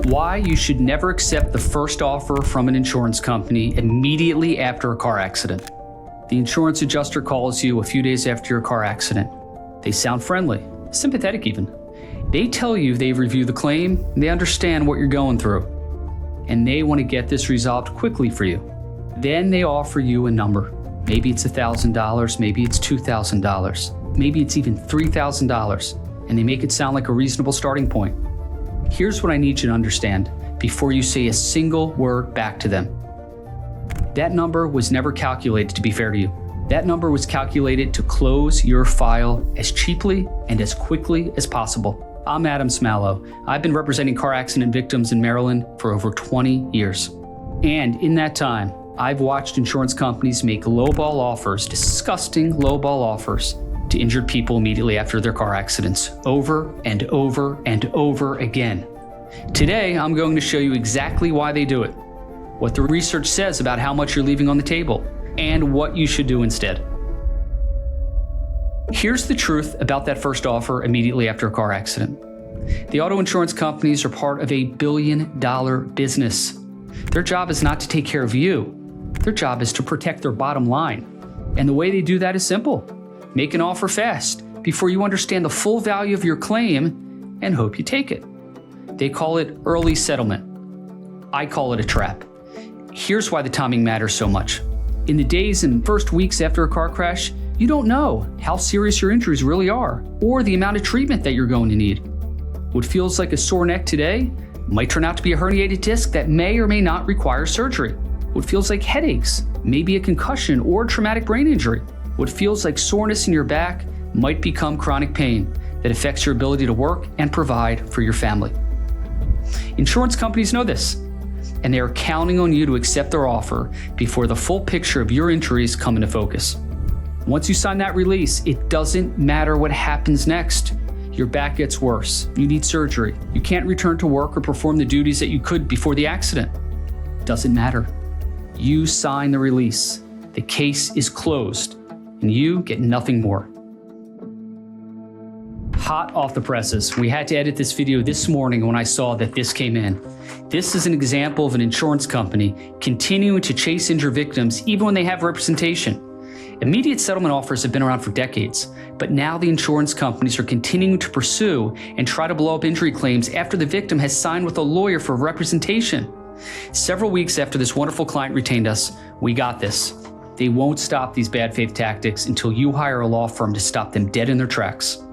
Why you should never accept the first offer from an insurance company immediately after a car accident. The insurance adjuster calls you a few days after your car accident. They sound friendly, sympathetic even. They tell you they've reviewed the claim, they understand what you're going through, and they want to get this resolved quickly for you. Then they offer you a number. Maybe it's $1,000, maybe it's $2,000, maybe it's even $3,000, and they make it sound like a reasonable starting point. Here's what I need you to understand before you say a single word back to them. That number was never calculated to be fair to you. That number was calculated to close your file as cheaply and as quickly as possible. I'm Adam Smallow. I've been representing car accident victims in Maryland for over 20 years. And in that time, I've watched insurance companies make lowball offers, disgusting lowball offers, to injured people immediately after their car accidents, over and over and over again. Today, I'm going to show you exactly why they do it, what the research says about how much you're leaving on the table, and what you should do instead. Here's the truth about that first offer immediately after a car accident. The auto insurance companies are part of a billion-dollar business. Their job is not to take care of you. Their job is to protect their bottom line. And the way they do that is simple. Make an offer fast before you understand the full value of your claim and hope you take it. They call it early settlement. I call it a trap. Here's why the timing matters so much. In the days and first weeks after a car crash, you don't know how serious your injuries really are or the amount of treatment that you're going to need. What feels like a sore neck today might turn out to be a herniated disc that may or may not require surgery. What feels like headaches may be a concussion or traumatic brain injury. What feels like soreness in your back might become chronic pain that affects your ability to work and provide for your family. Insurance companies know this, and they are counting on you to accept their offer before the full picture of your injuries come into focus. Once you sign that release, it doesn't matter what happens next. Your back gets worse. You need surgery. You can't return to work or perform the duties that you could before the accident. Doesn't matter. You sign the release. The case is closed, and you get nothing more. Hot off the presses. We had to edit this video this morning when I saw that this came in. This is an example of an insurance company continuing to chase injured victims even when they have representation. Immediate settlement offers have been around for decades, but now the insurance companies are continuing to pursue and try to blow up injury claims after the victim has signed with a lawyer for representation. Several weeks after this wonderful client retained us, we got this. They won't stop these bad faith tactics until you hire a law firm to stop them dead in their tracks.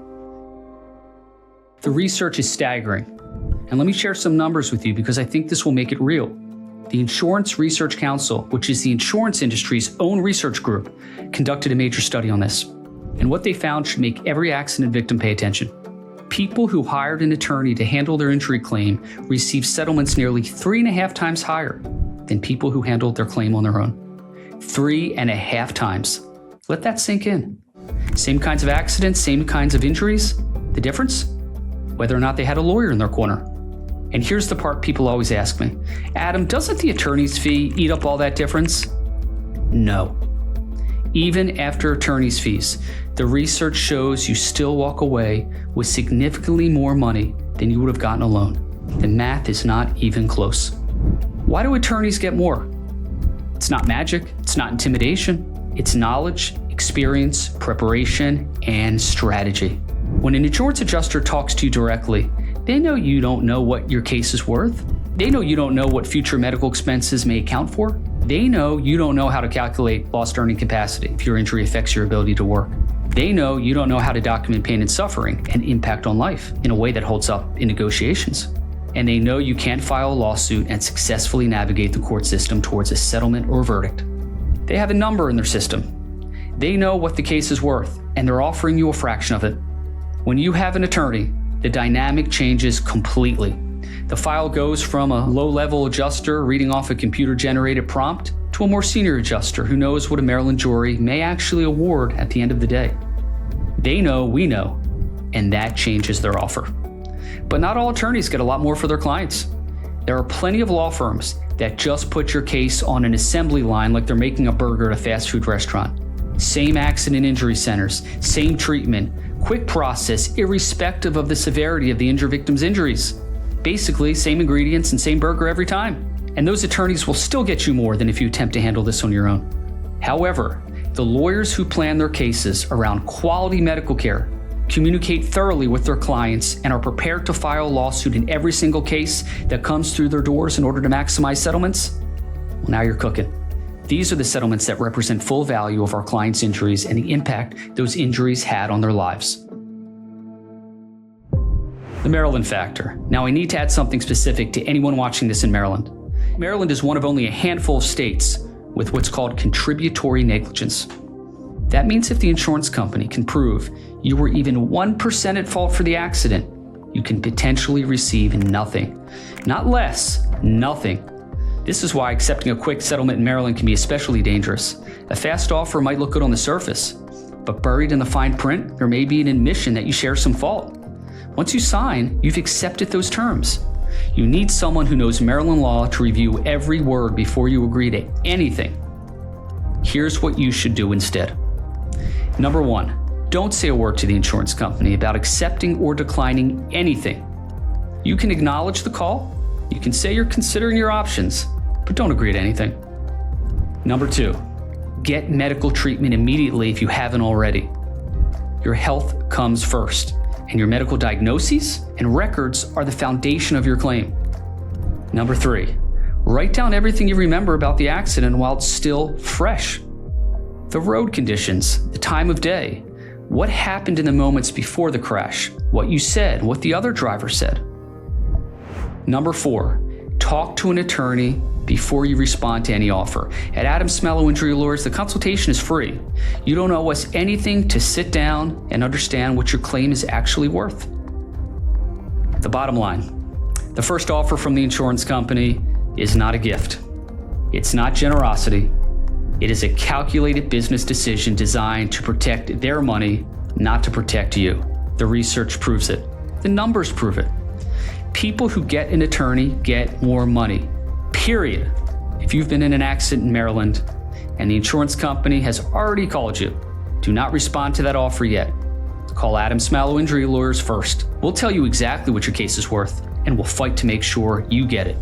The research is staggering. And let me share some numbers with you because I think this will make it real. The Insurance Research Council, which is the insurance industry's own research group, conducted a major study on this. And what they found should make every accident victim pay attention. People who hired an attorney to handle their injury claim received settlements nearly 3.5 times higher than people who handled their claim on their own. 3.5 times. Let that sink in. Same kinds of accidents, same kinds of injuries. The difference? Whether or not they had a lawyer in their corner. And here's the part people always ask me. Adam, doesn't the attorney's fee eat up all that difference? No. Even after attorney's fees, the research shows you still walk away with significantly more money than you would have gotten alone. The math is not even close. Why do attorneys get more? It's not magic, it's not intimidation, it's knowledge, experience, preparation, and strategy. When an insurance adjuster talks to you directly, they know you don't know what your case is worth. They know you don't know what future medical expenses may account for. They know you don't know how to calculate lost earning capacity if your injury affects your ability to work. They know you don't know how to document pain and suffering and impact on life in a way that holds up in negotiations. And they know you can't file a lawsuit and successfully navigate the court system towards a settlement or verdict. They have a number in their system. They know what the case is worth, and they're offering you a fraction of it. When you have an attorney, the dynamic changes completely. The file goes from a low-level adjuster reading off a computer-generated prompt to a more senior adjuster who knows what a Maryland jury may actually award at the end of the day. They know we know, and that changes their offer. But not all attorneys get a lot more for their clients. There are plenty of law firms that just put your case on an assembly line like they're making a burger at a fast food restaurant. Same accident injury centers, same treatment, quick process, irrespective of the severity of the injured victim's injuries. Basically, same ingredients and same burger every time. And those attorneys will still get you more than if you attempt to handle this on your own. However, the lawyers who plan their cases around quality medical care, communicate thoroughly with their clients, and are prepared to file a lawsuit in every single case that comes through their doors in order to maximize settlements, well, now you're cooking. These are the settlements that represent full value of our clients' injuries and the impact those injuries had on their lives. The Maryland factor. Now, I need to add something specific to anyone watching this in Maryland. Maryland is one of only a handful of states with what's called contributory negligence. That means if the insurance company can prove you were even 1% at fault for the accident, you can potentially receive nothing. Not less, nothing. This is why accepting a quick settlement in Maryland can be especially dangerous. A fast offer might look good on the surface, but buried in the fine print, there may be an admission that you share some fault. Once you sign, you've accepted those terms. You need someone who knows Maryland law to review every word before you agree to anything. Here's what you should do instead. Number 1, don't say a word to the insurance company about accepting or declining anything. You can acknowledge the call, you can say you're considering your options, but don't agree to anything. Number 2, get medical treatment immediately if you haven't already. Your health comes first, and your medical diagnoses and records are the foundation of your claim. Number 3, write down everything you remember about the accident while it's still fresh. The road conditions, the time of day, what happened in the moments before the crash, what you said, what the other driver said. Number 4, talk to an attorney before you respond to any offer. At Smallow Injury Lawyers, the consultation is free. You don't owe us anything to sit down and understand what your claim is actually worth. The bottom line, the first offer from the insurance company is not a gift. It's not generosity. It is a calculated business decision designed to protect their money, not to protect you. The research proves it. The numbers prove it. People who get an attorney get more money. Period. If you've been in an accident in Maryland and the insurance company has already called you, do not respond to that offer yet. Call Smallow Injury Lawyers first. We'll tell you exactly what your case is worth, and we'll fight to make sure you get it.